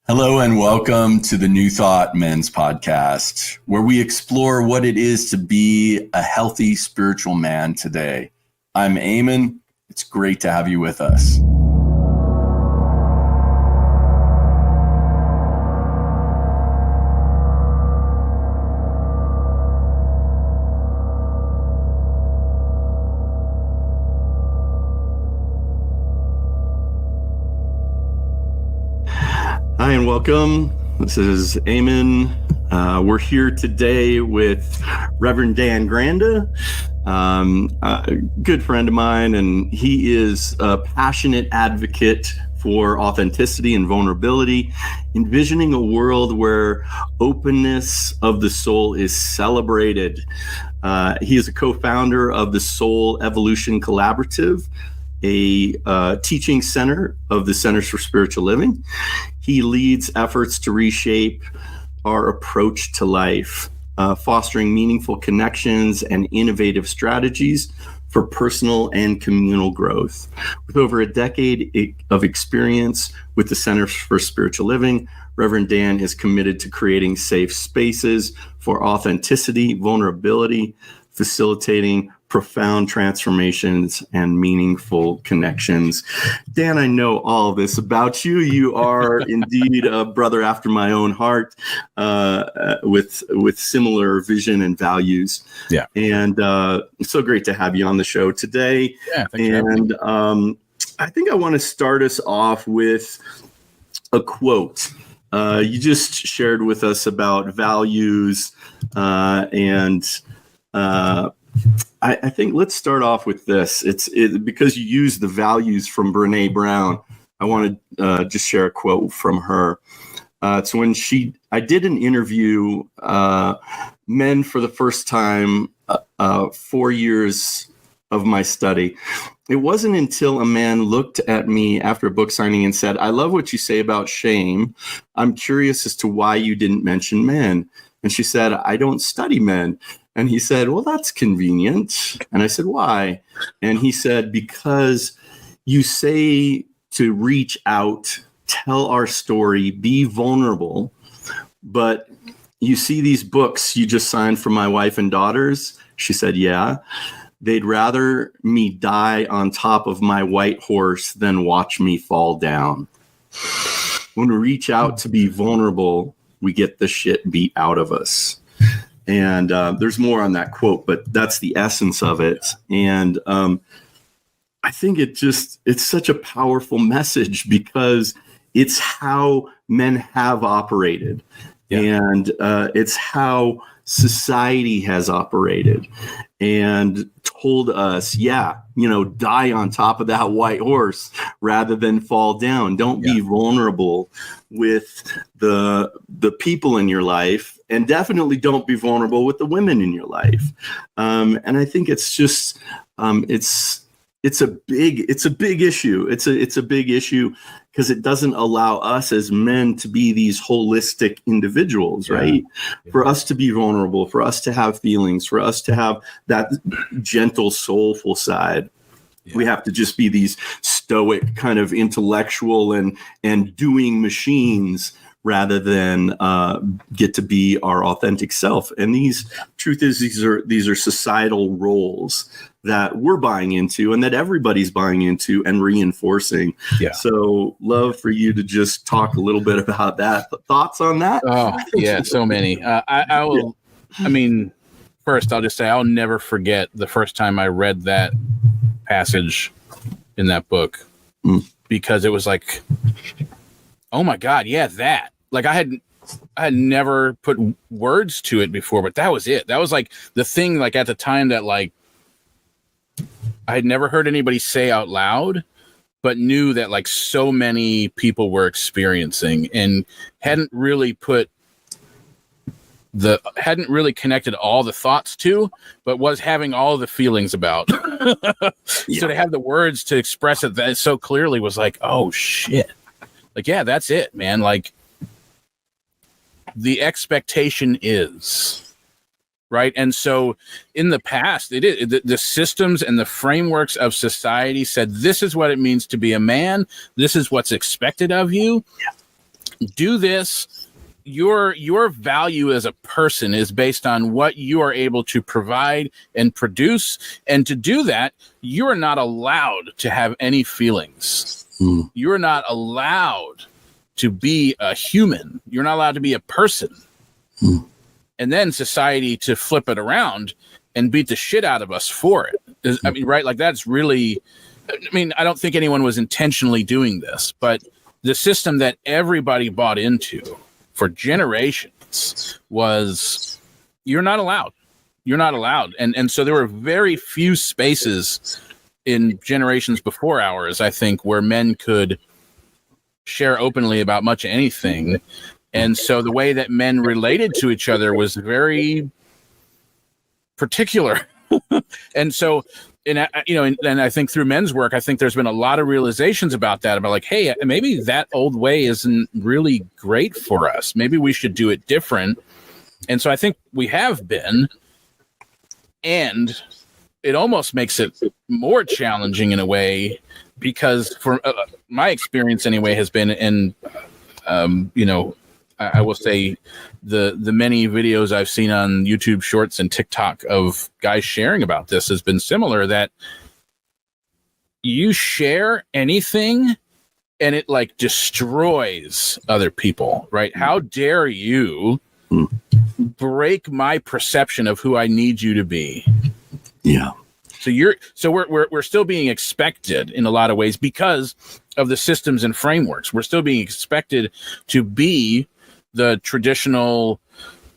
Hello and welcome to the New Thought Men's Podcast, where we explore what it is to be a healthy spiritual man today. I'm Eamon. It's great to have you with us. Hi and welcome. This is Eamon. We're here today with Reverend Dan Granda, a good friend of mine, and he is a passionate advocate for authenticity and vulnerability, envisioning a world where openness of the soul is celebrated. He is a co-founder of the Soul Evolution Collaborative, a teaching center of the Centers for Spiritual Living. He leads efforts to reshape our approach to life, fostering meaningful connections and innovative strategies for personal and communal growth. With over a decade of experience with the Centers for Spiritual Living, Reverend Dan is committed to creating safe spaces for authenticity, vulnerability, facilitating profound transformations and meaningful connections. Dan, I know all of this about you. You are indeed a brother after my own heart, with similar vision and values. Yeah. And it's so great to have you on the show today. Yeah. And I think I want to start us off with a quote. You just shared with us about values, I think let's start off with this. Because you use the values from Brene Brown. I want to just share a quote from her. It's when I did an interview, men for the first time, 4 years of my study. It wasn't until a man looked at me after a book signing and said, "I love what you say about shame. I'm curious as to why you didn't mention men." And she said, "I don't study men." And he said, "Well, that's convenient." And I said, "Why?" And he said, "Because you say to reach out, tell our story, be vulnerable. But you see these books you just signed for my wife and daughters?" She said, "Yeah. They'd rather me die on top of my white horse than watch me fall down." When we reach out to be vulnerable, we get the shit beat out of us. And there's more on that quote, but that's the essence of it. And I think it's such a powerful message because it's how men have operated. Yeah. And it's how society has operated and told us, die on top of that white horse rather than fall down. Don't be vulnerable with the people in your life, and definitely don't be vulnerable with the women in your life. And I think it's just it's a big issue. It's a big issue because it doesn't allow us as men to be these holistic individuals, right? Yeah. For us to be vulnerable, for us to have feelings, for us to have that gentle, soulful side. Yeah. We have to just be these stoic kind of intellectual and doing machines rather than get to be our authentic self. And these are societal roles that we're buying into and that everybody's buying into and reinforcing. Yeah. So love for you to just talk a little bit about that. Thoughts on that? Oh, yeah, so many. I will. I mean, first, I'll just say I'll never forget the first time I read that passage in that book because it was like, oh my God, yeah, that. Like I had never put words to it before, but that was it. That was like the thing, like at the time that like I had never heard anybody say out loud, but knew that like so many people were experiencing and hadn't really connected all the thoughts to, but was having all the feelings about. So to have the words to express it that so clearly was like, oh shit. Like, yeah, that's it, man. Like the expectation is right. And so in the past, the systems and the frameworks of society said, this is what it means to be a man. This is what's expected of you. Yeah. do this. Your value as a person is based on what you are able to provide and produce. And to do that, you are not allowed to have any feelings. You're not allowed to be a human. You're not allowed to be a person. And then society to flip it around and beat the shit out of us for it. I mean, right? Like that's really, I mean, I don't think anyone was intentionally doing this, but the system that everybody bought into for generations was you're not allowed. You're not allowed. And so there were very few spaces in generations before ours, I think, where men could share openly about much anything. And so the way that men related to each other was very particular. And so, and I think through men's work, I think there's been a lot of realizations about that, about like, hey, maybe that old way isn't really great for us. Maybe we should do it different. And so I think we have been, and it almost makes it more challenging in a way, because for my experience anyway has been, and I will say the many videos I've seen on YouTube Shorts and TikTok of guys sharing about this has been similar, that you share anything and it like destroys other people, right? How dare you break my perception of who I need you to be? Yeah. So we're still being expected in a lot of ways because of the systems and frameworks. We're still being expected to be the traditional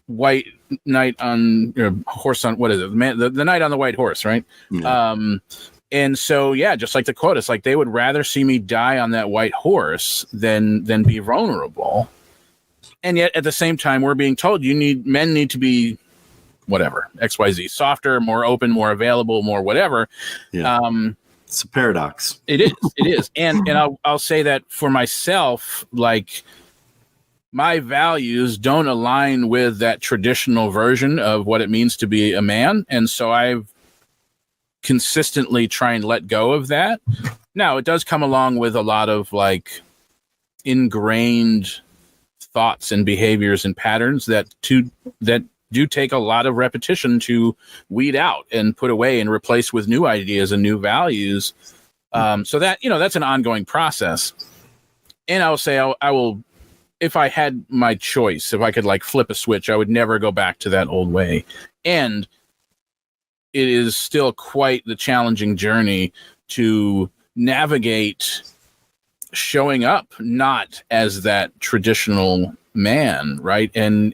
white knight on horse on, what is it? The knight on the white horse, right? Yeah. And so, yeah, just like the quote, it's like they would rather see me die on that white horse than be vulnerable. And yet at the same time, we're being told men need to be whatever, XYZ, softer, more open, more available, more whatever. Yeah. It's a paradox. It is. And I'll say that for myself, like my values don't align with that traditional version of what it means to be a man. And so I've consistently try and let go of that. Now it does come along with a lot of like ingrained thoughts and behaviors and patterns that do take a lot of repetition to weed out and put away and replace with new ideas and new values. So that, that's an ongoing process. And I will say I will, if I had my choice, if I could like flip a switch, I would never go back to that old way. And it is still quite the challenging journey to navigate showing up not as that traditional man, right? And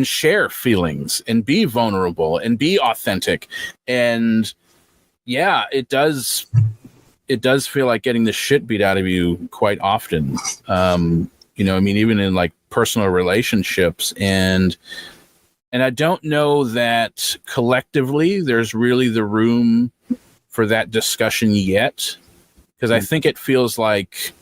share feelings and be vulnerable and be authentic. And yeah, it does feel like getting the shit beat out of you quite often. Even in like personal relationships, and I don't know that collectively there's really the room for that discussion yet, because I think it feels like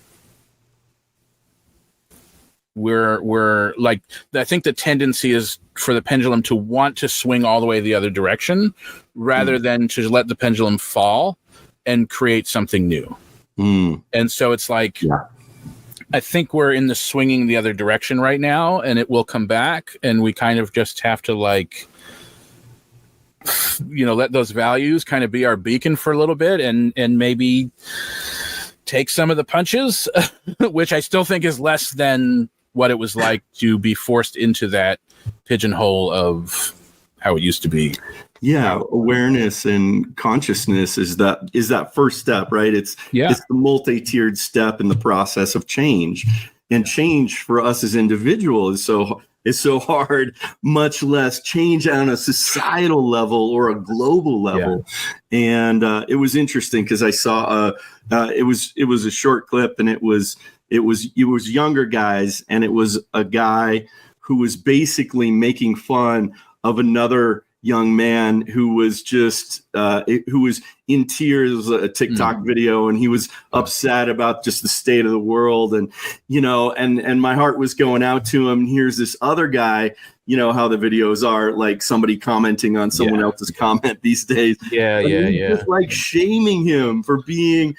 we're like, I think the tendency is for the pendulum to want to swing all the way the other direction rather than to let the pendulum fall and create something new. And so it's like, I think we're in the swinging the other direction right now, and it will come back, and we kind of just have to like, let those values kind of be our beacon for a little bit, and maybe take some of the punches, which I still think is less than what it was like to be forced into that pigeonhole of how it used to be. Yeah, awareness and consciousness is that first step, right? It's the multi-tiered step in the process of change. And change for us as individuals is so hard, much less change on a societal level or a global level. Yeah. And it was interesting because I saw it was a short clip, and it was younger guys, and it was a guy who was basically making fun of another young man who was just who was in tears, a TikTok video, and he was upset about just the state of the world, and and my heart was going out to him. And here's this other guy, how the videos are, like somebody commenting on someone else's comment these days. Just like shaming him for being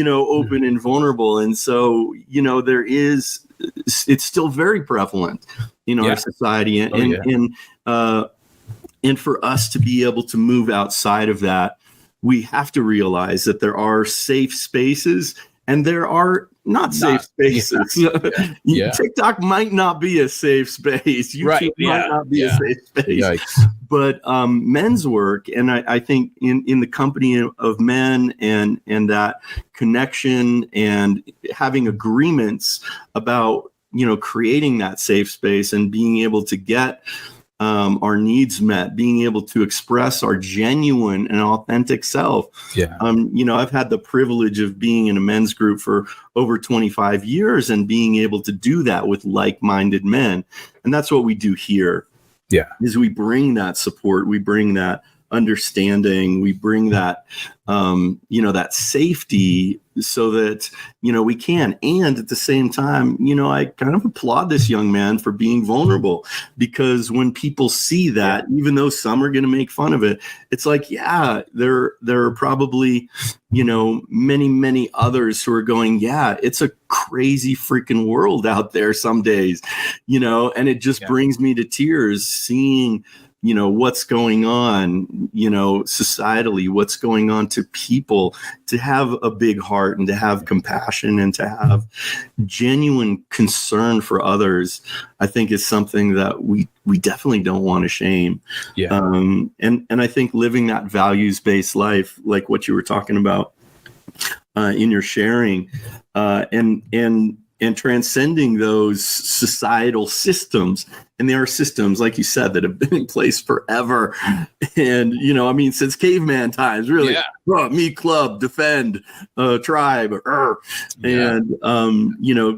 open and vulnerable. And so there is it's still very prevalent in our society, and for us to be able to move outside of that, we have to realize that there are safe spaces and there are not safe spaces. TikTok might not be a safe space. YouTube might not be a safe space. Yikes. But men's work, and I think in the company of men and that connection and having agreements about, creating that safe space and being able to get our needs met, being able to express our genuine and authentic self. I've had the privilege of being in a men's group for over 25 years and being able to do that with like-minded men. And that's what we do here. Is we bring that support, we bring that understanding, we bring that, that safety so that, we can. And at the same time, I kind of applaud this young man for being vulnerable, because when people see that, even though some are going to make fun of it, it's like, there are probably, many, many others who are going, it's a crazy freaking world out there some days, and it just brings me to tears seeing, what's going on, societally, what's going on to people, to have a big heart and to have compassion and to have genuine concern for others, I think is something that we definitely don't want to shame. And I think living that values-based life, like what you were talking about in your sharing, and transcending those societal systems. And there are systems, like you said, that have been in place forever. And, since caveman times, really, me, club, defend, tribe, and,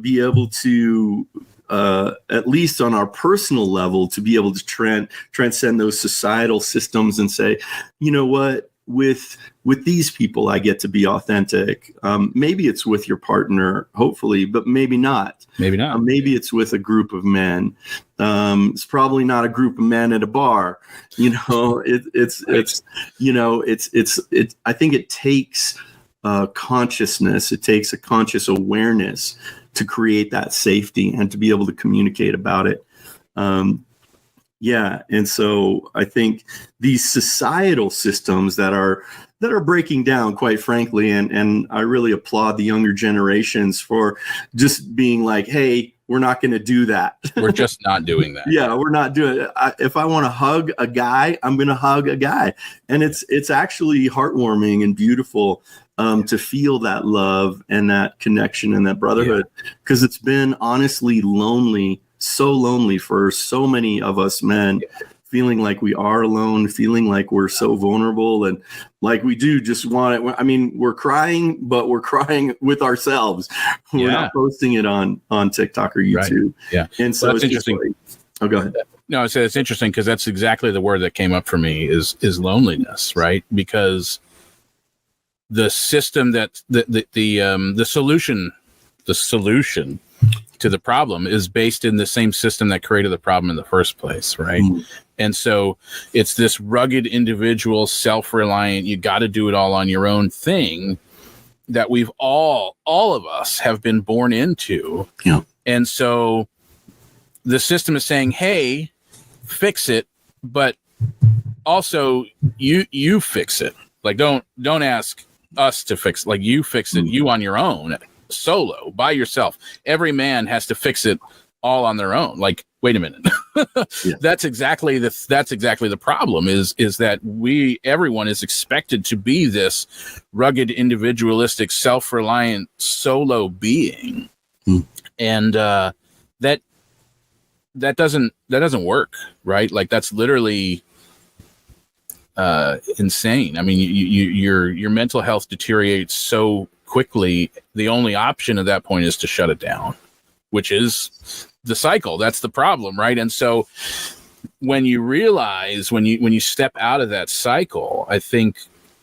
be able to, at least on our personal level, to be able to transcend those societal systems and say, you know what, with these people, I get to be authentic. Maybe it's with your partner, hopefully, but maybe not. Maybe it's with a group of men. It's probably not a group of men at a bar. I think it takes consciousness. It takes a conscious awareness to create that safety and to be able to communicate about it. And so I think these societal systems that are breaking down, quite frankly, and I really applaud the younger generations for just being like, hey, we're not going to do that. We're just not doing that. We're not doing it. If I want to hug a guy, I'm going to hug a guy. And it's actually heartwarming and beautiful to feel that love and that connection and that brotherhood, because it's been honestly lonely, so lonely for so many of us men, feeling like we are alone, feeling like we're so vulnerable, and like we do just want it. I mean, we're crying, but we're crying with ourselves. We're not posting it on TikTok or YouTube. And so it's interesting. Go ahead. No, I said it's interesting because that's exactly the word that came up for me is loneliness, right? Because the system that the solution to the problem is based in the same system that created the problem in the first place, right? And so it's this rugged individual, self-reliant, you got to do it all on your own thing that we've all of us have been born into. And so the system is saying, hey, fix it, but also you fix it. Like don't ask us to fix, like you fix it, you on your own, solo, by yourself. Every man has to fix it all on their own. Like, wait a minute. That's exactly the problem is that everyone is expected to be this rugged, individualistic, self-reliant solo being. And that doesn't work, right? Like that's literally insane. I mean, your mental health deteriorates so quickly. The only option at that point is to shut it down, which is the cycle. That's the problem, right? And so when you realize, when you step out of that cycle, I think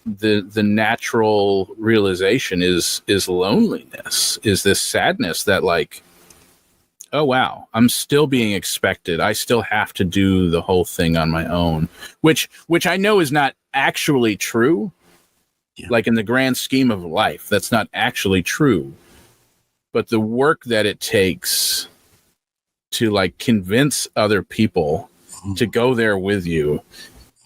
the natural realization is loneliness, is this sadness that like, oh wow, I'm still being expected. I still have to do the whole thing on my own, which I know is not actually true. Like in the grand scheme of life, that's not actually true. but the work that it takes to like convince other people to go there with you,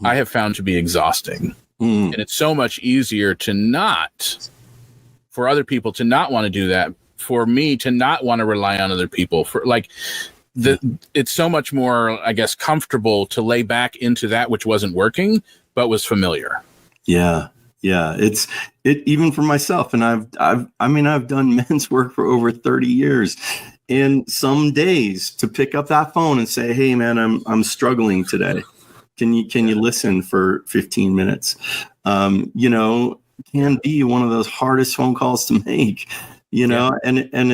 I have found to be exhausting. And it's so much easier for other people to not want to do that, for me to not want to rely on other people, for like it's so much more, I guess, comfortable to lay back into that which wasn't working but was familiar. Yeah. It even for myself, and I've done men's work for over 30 years, and some days to pick up that phone and say, "Hey man, I'm struggling today. Can you listen for 15 minutes?" Can be one of those hardest phone calls to make, and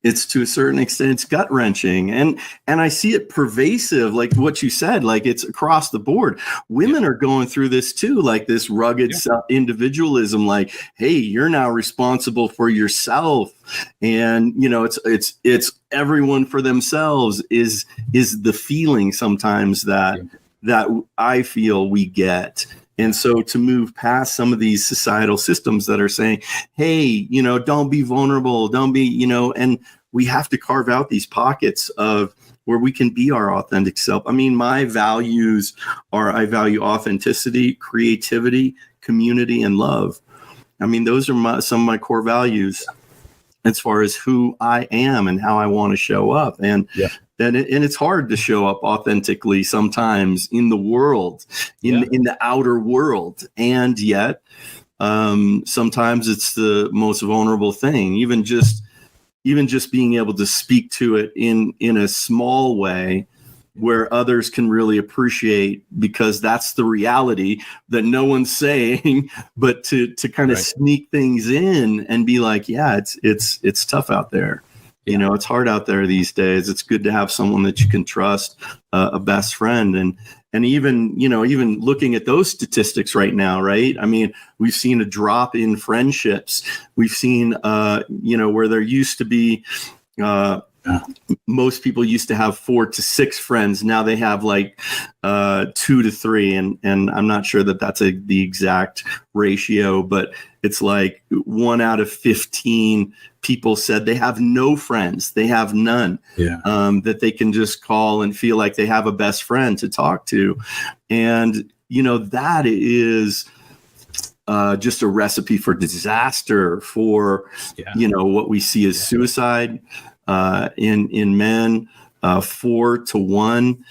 it's to a certain extent, it's gut wrenching. And I see it pervasive, like what you said, like it's across the board. Women are going through this too, like this rugged individualism, like, hey, you're now responsible for yourself. And, it's everyone for themselves is the feeling sometimes that I feel we get. And so to move past some of these societal systems that are saying, hey, don't be vulnerable, don't be, and we have to carve out these pockets of where we can be our authentic self. I mean, my values are, I value authenticity, creativity, community, and love. I mean, those are some of my core values as far as who I am and how I want to show up. And it's hard to show up authentically sometimes in the world, in the outer world. And yet, sometimes it's the most vulnerable thing, even just being able to speak to it in a small way where others can really appreciate, because that's the reality that no one's saying, but to kind of sneak things in and be like, yeah, it's tough out there. It's hard out there these days. It's good to have someone that you can trust, a best friend. And even looking at those statistics right now, right? I mean, we've seen a drop in friendships. We've seen, where there used to be, most people used to have 4 to 6 friends. Now they have like 2 to 3. And I'm not sure that that's the exact ratio, but it's like 1 out of 15 people said they have no friends. They have none that they can just call and feel like they have a best friend to talk to. And, that is just a recipe for disaster, for, what we see as suicide in men, 4 to 1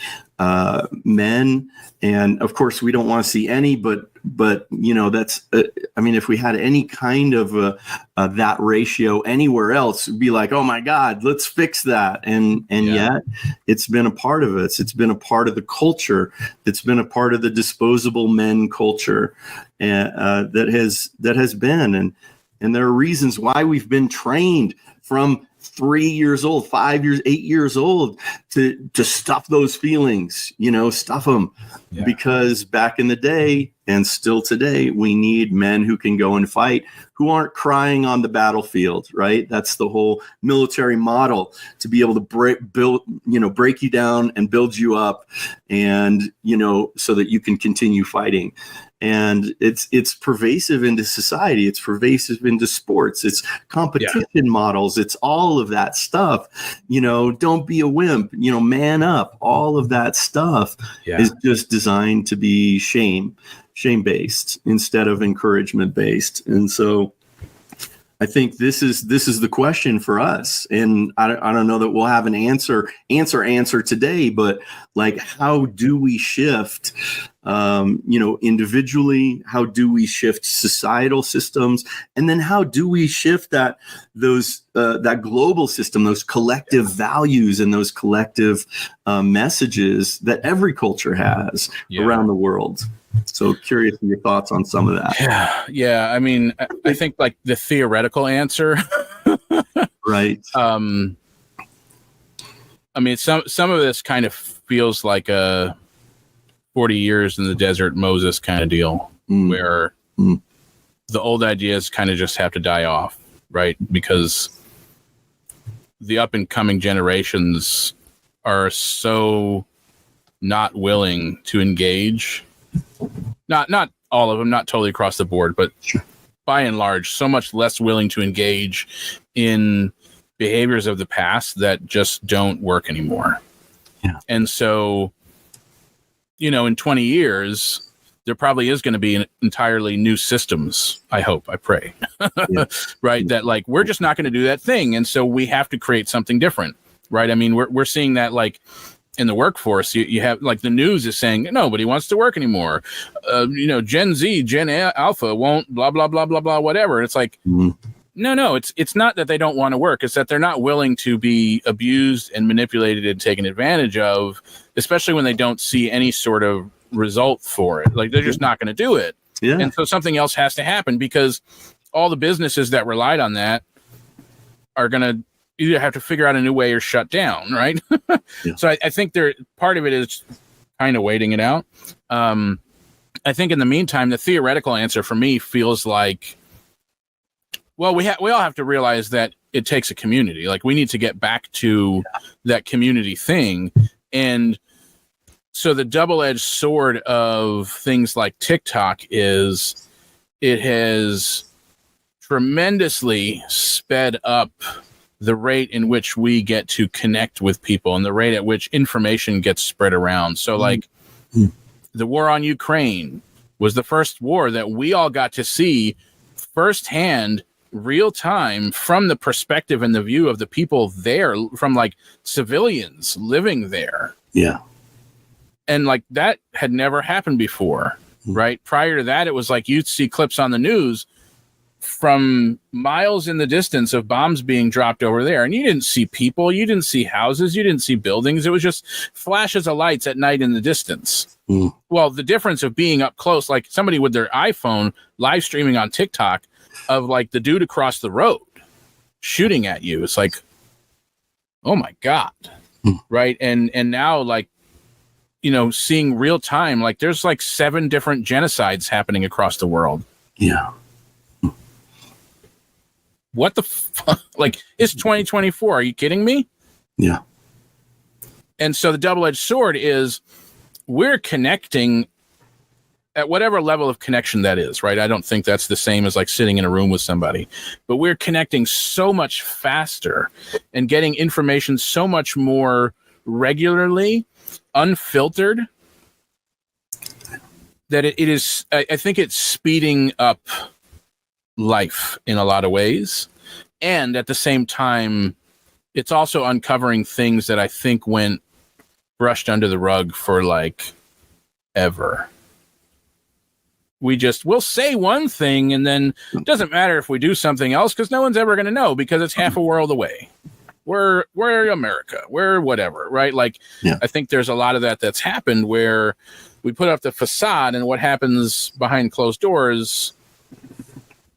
men. And of course, we don't want to see any, but that's, if we had any kind of that ratio anywhere else, it'd be like, oh my God, let's fix that. And yet it's been a part of us. It's been a part of the culture. It's been a part of the disposable men culture, and that has been, and there are reasons why we've been trained from 3 years old, 5 years, 8 years old to stuff those feelings, stuff them, because back in the day and still today, we need men who can go and fight, who aren't crying on the battlefield, right? That's the whole military model, to be able to break you down and build you up, and, so that you can continue fighting. And it's pervasive into society. It's pervasive into sports. It's competition models. It's all of that stuff. Don't be a wimp. Man up. All of that stuff is just designed to be shame-based instead of encouragement-based. And so I think this is the question for us. And I don't know that we'll have an answer today, but like, how do we shift, individually? How do we shift societal systems? And then how do we shift that global system, those collective values and those collective messages that every culture has around the world? So curious of your thoughts on some of that. Yeah. I mean, I think like the theoretical answer, right. I mean, some of this kind of feels like a 40 years in the desert Moses kind of deal, where the old ideas kind of just have to die off, right? Because the up and coming generations are so not willing to engage. Not all of them, not totally across the board, but by and large, so much less willing to engage in behaviors of the past that just don't work anymore. Yeah. And so, in 20 years, there probably is going to be entirely new systems. I hope, I pray, Yeah. right? That like, we're just not going to do that thing. And so we have to create something different, right? I mean, we're seeing that like in the workforce, you have like the news is saying nobody wants to work anymore. Gen Z, Gen Alpha won't blah, blah, blah, blah, blah, whatever. It's like, no, it's not that they don't want to work. It's that they're not willing to be abused and manipulated and taken advantage of, especially when they don't see any sort of result for it. Like they're just not going to do it. Yeah. And so something else has to happen because all the businesses that relied on that are going to either have to figure out a new way or shut down. Right. Yeah. So I think part of it is kind of waiting it out. I think in the meantime, the theoretical answer for me feels like, well, we all have to realize that it takes a community. Like we need to get back to that community thing. And so the double-edged sword of things like TikTok is it has tremendously sped up the rate in which we get to connect with people and the rate at which information gets spread around. So like the war on Ukraine was the first war that we all got to see firsthand, real time, from the perspective and the view of the people there, from like civilians living there. Yeah. And like that had never happened before, right? Prior to that, it was like you'd see clips on the news from miles in the distance of bombs being dropped over there. And you didn't see people, you didn't see houses, you didn't see buildings. It was just flashes of lights at night in the distance. Well, the difference of being up close, like somebody with their iPhone live streaming on TikTok of like the dude across the road shooting at you. It's like, oh my God. Right. And now like, seeing real time, like there's like 7 different genocides happening across the world. Yeah. What the fuck? Like, it's 2024. Are you kidding me? Yeah. And so the double-edged sword is we're connecting at whatever level of connection that is, right? I don't think that's the same as like sitting in a room with somebody, but we're connecting so much faster and getting information so much more regularly, unfiltered, that it is, I think it's speeding up life in a lot of ways. And at the same time, it's also uncovering things that I think went brushed under the rug for like ever. We'll say one thing and then it doesn't matter if we do something else because no one's ever going to know because it's half a world away. We're America, we're whatever, right? Like, I think there's a lot of that's happened where we put up the facade and what happens behind closed doors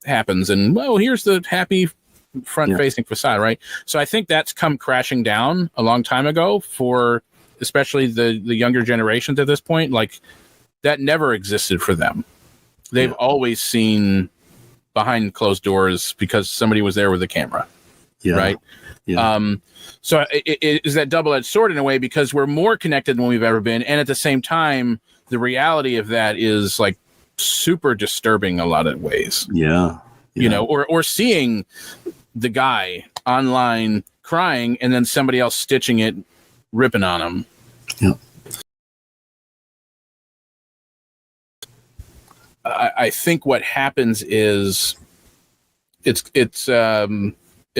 happens. And well, here's the happy front facing facade, right? So I think that's come crashing down a long time ago for especially the younger generations at this point. Like that never existed for them. They've always seen behind closed doors because somebody was there with a camera. Yeah. Right. Yeah. So it is that double-edged sword in a way because we're more connected than we've ever been. And at the same time, the reality of that is like super disturbing a lot of ways. Yeah. Or seeing the guy online crying and then somebody else stitching it, ripping on him. Yeah. I think what happens is it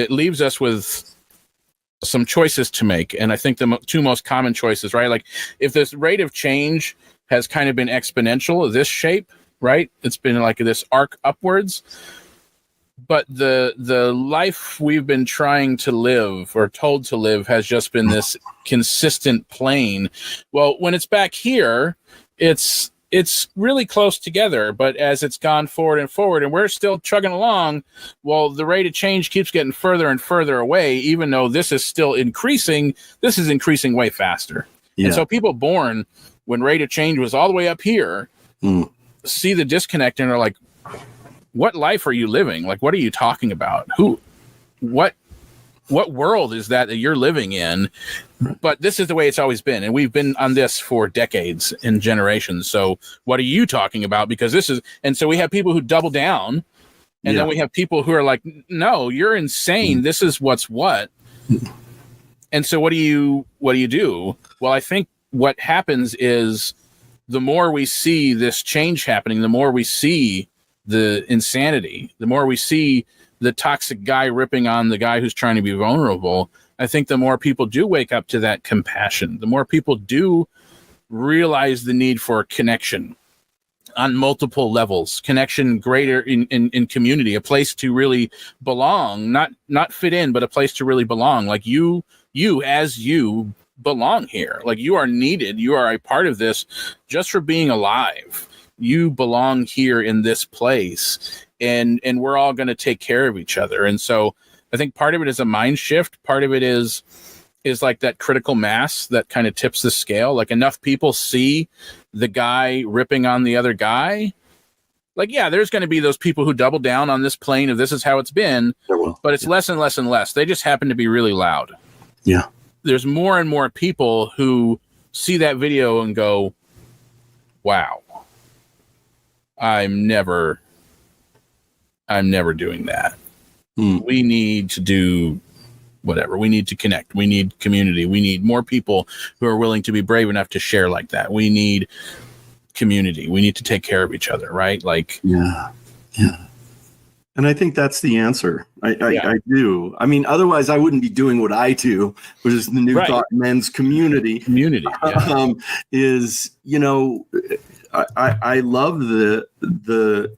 leaves us with some choices to make. And I think the two most common choices, right? Like if this rate of change has kind of been exponential, this shape, right? It's been like this arc upwards. But the life we've been trying to live or told to live has just been this consistent plane. Well, when it's back here, it's really close together, but as it's gone forward and we're still chugging along, well, the rate of change keeps getting further and further away, even though this is still increasing. This is increasing way faster. Yeah. And so people born when rate of change was all the way up here, see the disconnect and are like, what life are you living? Like, what are you talking about? What world is that you're living in? But this is the way it's always been. And we've been on this for decades and generations. So what are you talking about? Because this is, and so we have people who double down And then we have people who are like, no, you're insane. This is what's what. And so what do you do? Well, I think what happens is the more we see this change happening, the more we see the insanity, the more we see the toxic guy ripping on the guy who's trying to be vulnerable. I think the more people do wake up to that compassion, the more people do realize the need for connection on multiple levels, connection greater in community, a place to really belong, not fit in, but a place to really belong. Like you as you belong here. Like you are needed. You are a part of this just for being alive. You belong here in this place, and we're all going to take care of each other. And so I think part of it is a mind shift. Part of it is like that critical mass that kind of tips the scale. Like enough people see the guy ripping on the other guy. Like, yeah, there's going to be those people who double down on this plane of this is how it's been, but it's less and less and less. They just happen to be really loud. Yeah. There's more and more people who see that video and go, wow, I'm never doing that. We need to do whatever. We need to connect. We need community. We need more people who are willing to be brave enough to share like that. We need community. We need to take care of each other, right? Like, yeah. And I think that's the answer. I do. I mean, otherwise I wouldn't be doing what I do, which is the New Thought Men's Community. Yeah. Is, you know, I love the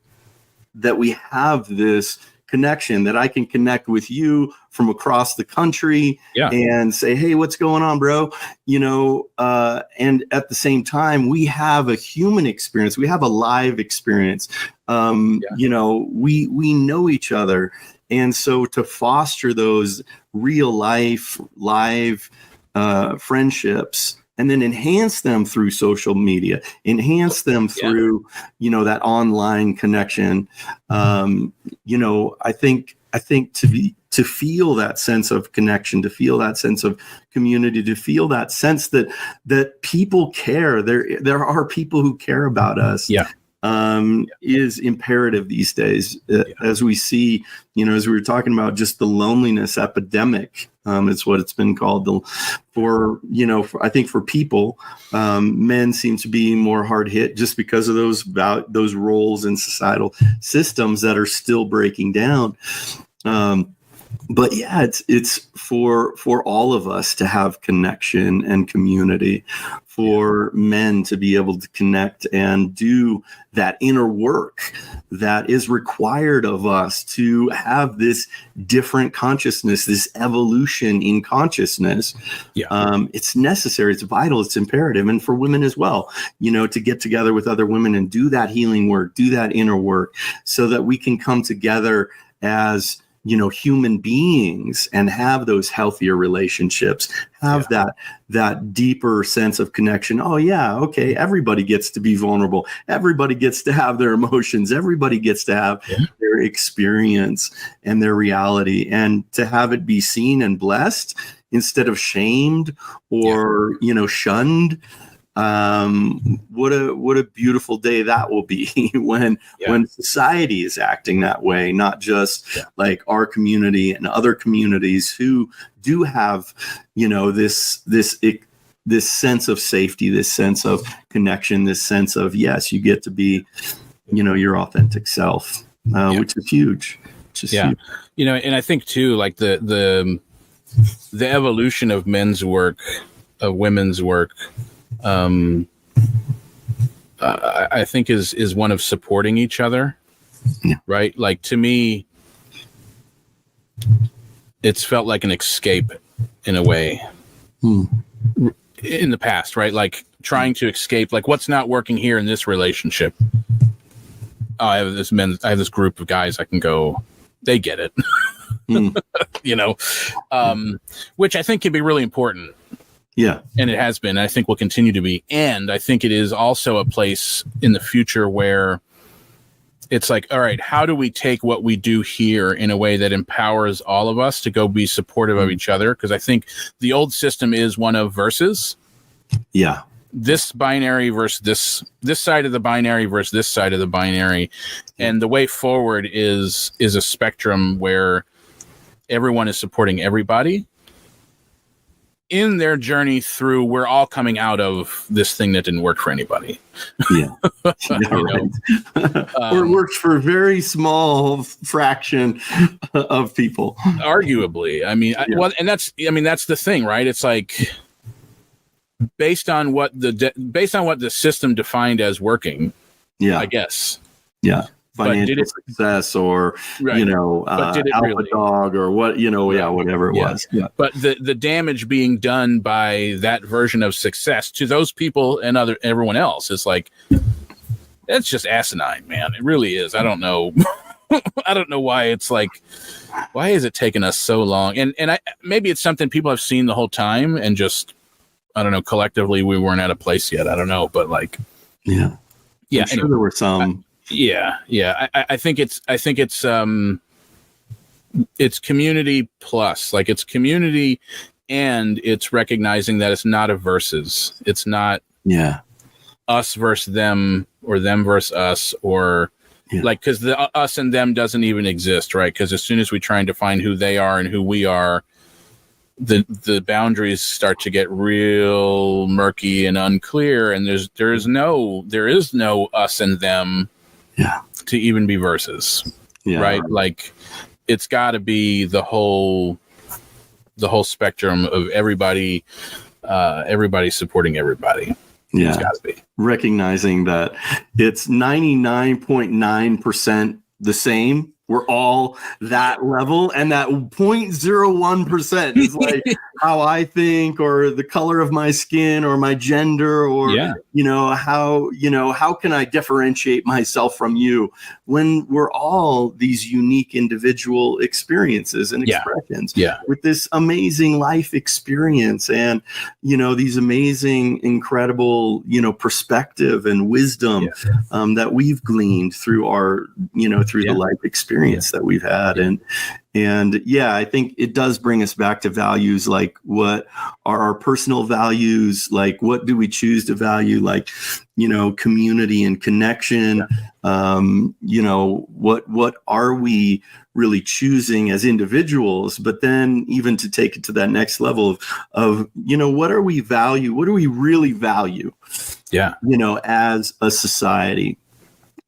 that we have this connection, that I can connect with you from across the country and say, hey, what's going on, bro? You know, and at the same time, we have a human experience. We have a live experience. You know, we know each other. And so to foster those real life, live friendships, and then enhance them through social media, enhance them through, you know, that online connection. You know, I think to feel that sense of connection, to feel that sense of community, to feel that sense that people care. There are people who care about us. Is imperative these days, as we see, you know, as we were talking about, just the loneliness epidemic. It's what it's been called. I think for people, men seem to be more hard hit just because of those roles in societal systems that are still breaking down. But yeah, it's for all of us to have connection and community, for men to be able to connect and do that inner work that is required of us to have this different consciousness, this evolution in consciousness. It's necessary, it's vital, it's imperative. And for women as well, you know, to get together with other women and do that healing work, do that inner work, so that we can come together as, you know, human beings and have those healthier relationships, have that deeper sense of connection. Oh yeah, okay, everybody gets to be vulnerable. Everybody gets to have their emotions. Everybody gets to have their experience and their reality, and to have it be seen and blessed instead of shamed or, you know, shunned. What a beautiful day that will be when society is acting that way, not just like our community and other communities who do have, you know, this sense of safety, this sense of connection, this sense of, yes, you get to be, you know, your authentic self, which is huge. Huge. You know, and I think too, like the evolution of men's work, of women's work, I think is one of supporting each other, right? Like, to me, it's felt like an escape in a way in the past, right? Like trying to escape, like what's not working here in this relationship. Oh, I have this group of guys I can go, they get it, you know, which I think can be really important. Yeah. And it has been, I think will continue to be. And I think it is also a place in the future where it's like, all right, how do we take what we do here in a way that empowers all of us to go be supportive of each other? Because I think the old system is one of versus. Yeah. this binary versus this side of the binary versus this side of the binary, and the way forward is a spectrum where everyone is supporting everybody in their journey through. We're all coming out of this thing that didn't work for anybody. Yeah, right. Or it works for a very small fraction of people. Arguably, I mean, and that's the thing, right? It's like based on what the system defined as working. Yeah, I guess. Yeah. Financial success, or right. Alpha really? Dog, or what, whatever it was. Yeah. But the damage being done by that version of success to those people and everyone else is like, it's just asinine, man. It really is. I don't know. I don't know why it's like, why is it taking us so long? And maybe it's something people have seen the whole time and just, I don't know, collectively we weren't at a place yet. I don't know, but like, yeah. I'm sure there were some. Yeah. I think it's community plus, like it's community, and it's recognizing that it's not a versus. It's not us versus them or them versus us, or like, because the us and them doesn't even exist, right? Because as soon as we try and define who they are and who we are, the boundaries start to get real murky and unclear, and there is no us and them to even be versus, right? Like it's got to be the whole spectrum of everybody supporting everybody. Yeah, it's got to be recognizing that it's 99.9% the same. We're all that level, and that 0.01% is like how I think, or the color of my skin, or my gender, or how can I differentiate myself from you, when we're all these unique individual experiences and expressions with this amazing life experience, and these amazing, incredible perspective and wisdom that we've gleaned through our through the life experience that we've had. And I think it does bring us back to values, like what are our personal values, like what do we choose to value, like community and connection, what are we really choosing as individuals, but then even to take it to that next level of what do we really value as a society.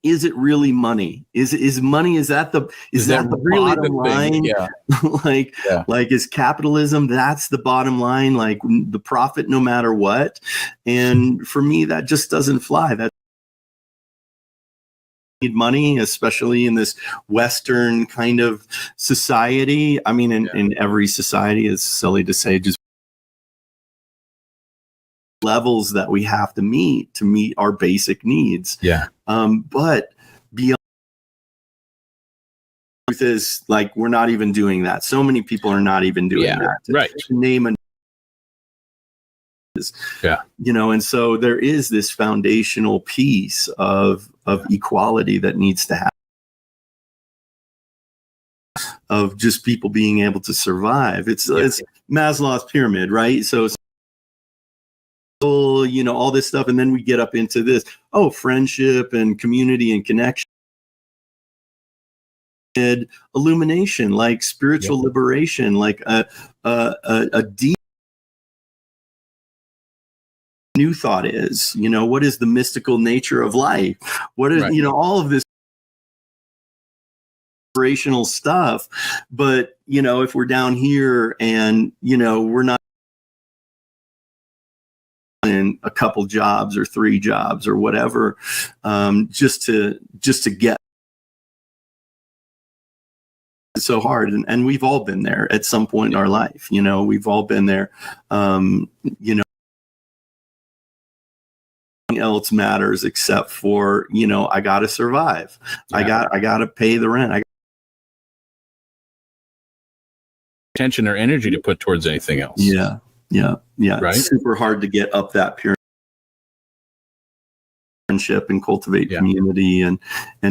Is it really money? Is money? Is that the really bottom line? Yeah. like is capitalism? That's the bottom line. Like the profit, no matter what. And for me, that just doesn't fly. That need money, especially in this Western kind of society. I mean, in every society, it's silly to say, just levels that we have to meet our basic needs. But beyond, truth is, like, we're not even doing that. So many people are not even doing that. Right. To name a and so there is this foundational piece of equality that needs to happen, of just people being able to survive. It's Maslow's pyramid, right? So all this stuff, and then we get up into this friendship and community and connection, illumination, like spiritual liberation, like a deep new thought is, what is the mystical nature of life, what is all of this inspirational stuff. But if we're down here and we're not in a couple jobs or 3 jobs or whatever, just to get, it's so hard. And we've all been there at some point in our life. We've all been there. Nothing else matters except for, I got to survive. I got to pay the rent. Attention or energy to put towards anything else. Yeah. Right? It's super hard to get up that pyramid, friendship, and cultivate community, and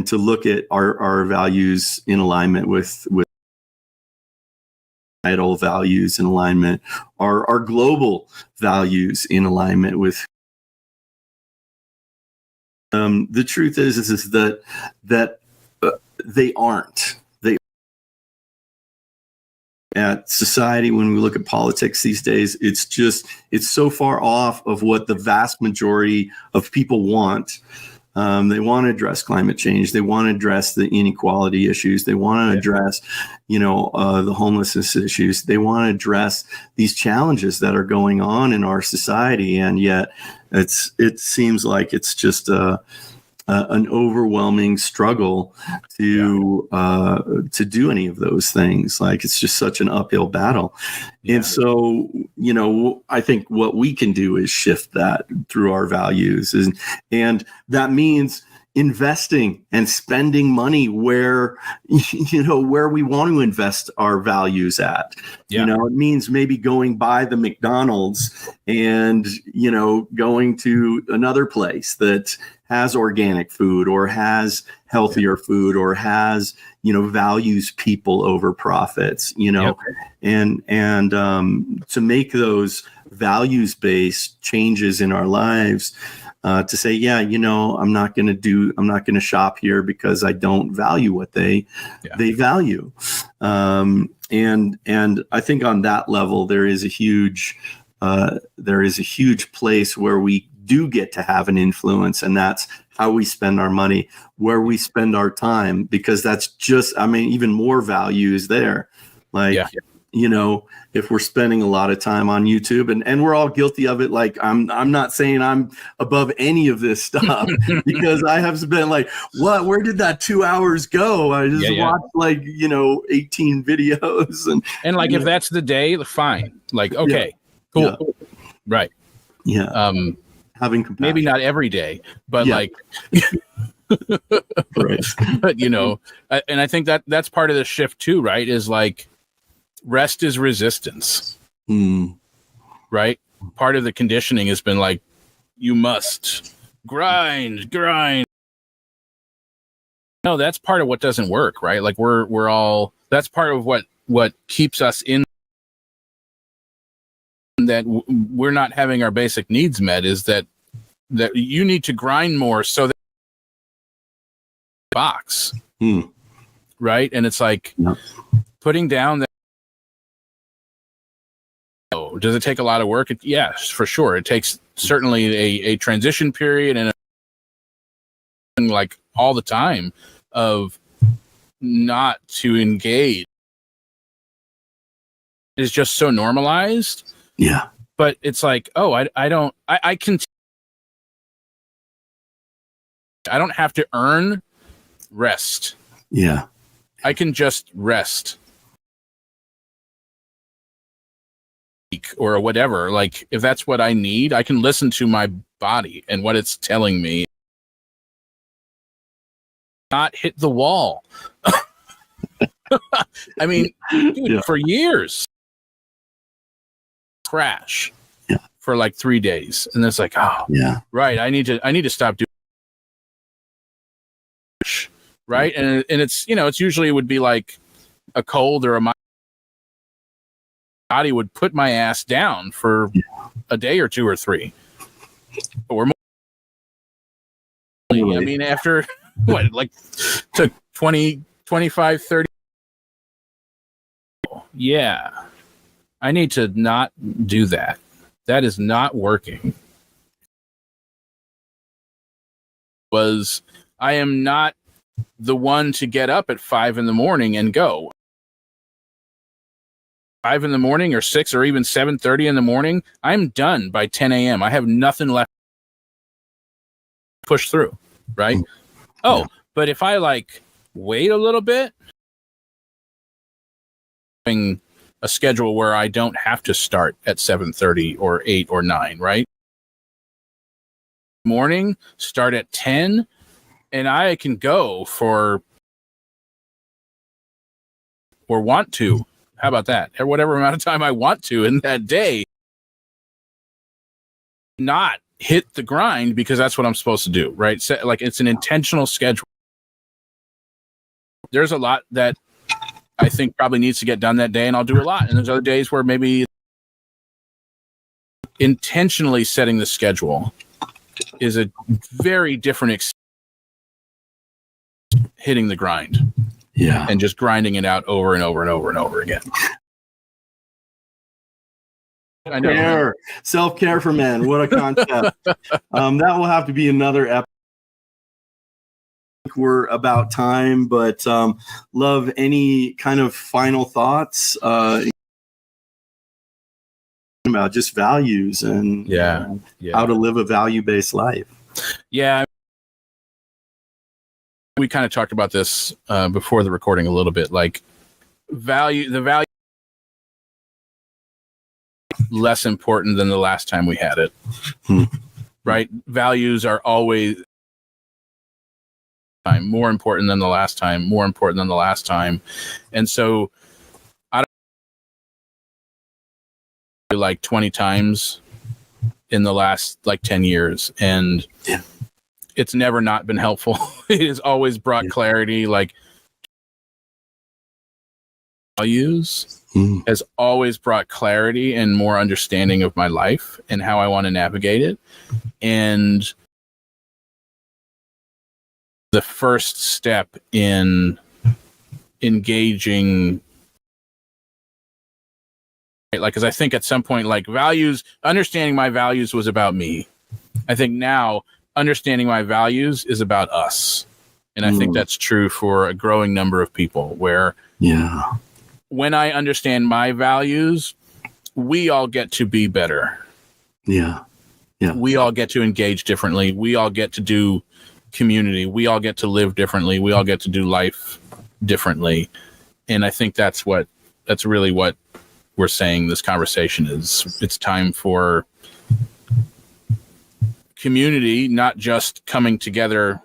to look at our values in alignment with societal values in alignment, our global values in alignment with The truth is that they aren't. At society, when we look at politics these days, it's so far off of what the vast majority of people want. They want to address climate change. They want to address the inequality issues. They want to address, the homelessness issues. They want to address these challenges that are going on in our society. And yet it seems like it's just an overwhelming struggle to do any of those things. Like, it's just such an uphill battle. Yeah. And so, I think what we can do is shift that through our values. And that means investing and spending money where we want to invest our values at. Yeah. It means maybe going by the McDonald's and, going to another place that has organic food or has healthier food or has, values people over profits, and to make those values-based changes in our lives, to say, I'm not going to shop here because I don't value what they value. And I think on that level, there is a huge place where we do get to have an influence, and that's how we spend our money, where we spend our time, because that's just, even more value is there. Like, if we're spending a lot of time on YouTube, and we're all guilty of it. Like, I'm not saying I'm above any of this stuff because I have been like, where did that 2 hours go? I just watched 18 videos and like, if that's the day, fine. Like, okay, cool. Yeah. Right. Yeah. Having compassion. Maybe not every day, but right. But and I think that's part of the shift too, right? Is like, rest is resistance. Right? Part of the conditioning has been like, you must grind. No, that's part of what doesn't work, right? Like, we're all, that's part of what keeps us in that we're not having our basic needs met, is that you need to grind more so that box. Right? And it's like putting down that. Does it take a lot of work? Yes, for sure. It takes certainly a transition period and like all the time of not to engage is just so normalized. Yeah. But it's like, I don't have to earn rest. Yeah. I can just rest. Or whatever, like, if that's what I need, I can listen to my body and what it's telling me. Not hit the wall. Dude, for years, crash for like 3 days, and it's like, right, I need to stop doing. Right, and it's it's usually it would be like a cold or a body would put my ass down for a day or two or three or more. After took 20, 25, 30. Yeah. I need to not do that. That is not working. I am not the one to get up at 5 a.m. and go. 5 a.m. or 6 or even 7:30 in the morning, I'm done by 10 a.m. I have nothing left to push through, right? But if I wait a little bit, having a schedule where I don't have to start at 7:30 or 8 or 9, right? Morning, start at 10, and I can go for or want to. How about that? Or whatever amount of time I want to in that day, not hit the grind because that's what I'm supposed to do, right? So, it's an intentional schedule. There's a lot that I think probably needs to get done that day, and I'll do a lot. And there's other days where maybe intentionally setting the schedule is a very different hitting the grind. Yeah. And just grinding it out over and over and over and over again. I know. Self-care for men. What a concept. That will have to be another episode. We're about time, but love, any kind of final thoughts about just values and how to live a value-based life. Yeah. We kind of talked about this before the recording a little bit, like the value less important than the last time we had it. Right? Values are always more important than the last time, more important than the last time. And so I don't like 20 times in the last like 10 years. And it's never not been helpful. It has always brought clarity. Like values has always brought clarity and more understanding of my life and how I want to navigate it. And the first step in engaging, like, because I think at some point, like values, understanding my values was about me. I think now understanding my values is about us. And I think that's true for a growing number of people where when I understand my values, we all get to be better. Yeah. We all get to engage differently. We all get to do community. We all get to live differently. We all get to do life differently. And I think that's really what we're saying this conversation is. It's time for community, not just coming together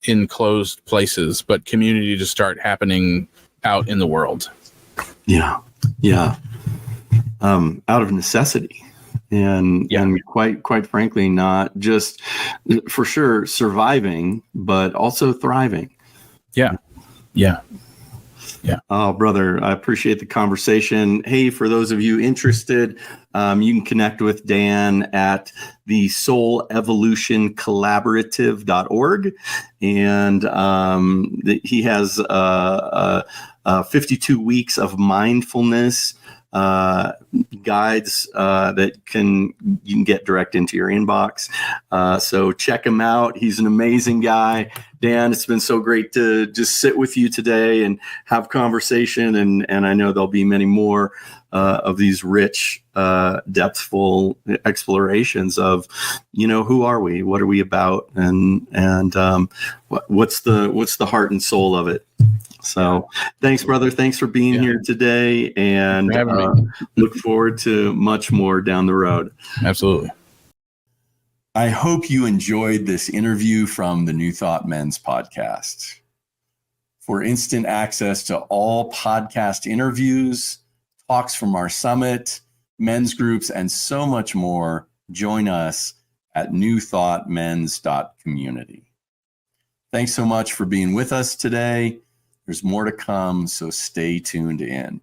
in closed places, but community to start happening out in the world. Out of necessity. And quite frankly, not just for sure surviving, but also thriving. Yeah. Oh, brother, I appreciate the conversation. Hey, for those of you interested, you can connect with Dan at the soulevolutioncollaborative.org. And he has 52 weeks of mindfulness guides that you can get direct into your inbox. So check him out. He's an amazing guy. Dan, it's been so great to just sit with you today and have conversation. And I know there'll be many more of these rich, depthful explorations of, who are we? What are we about? And what's the heart and soul of it? So thanks, brother. Thanks for being here today, and look forward to much more down the road. Absolutely. I hope you enjoyed this interview from the New Thought Men's podcast. For instant access to all podcast interviews, talks from our summit, men's groups, and so much more, join us at newthoughtmens.community. Thanks so much for being with us today. There's more to come, so stay tuned in.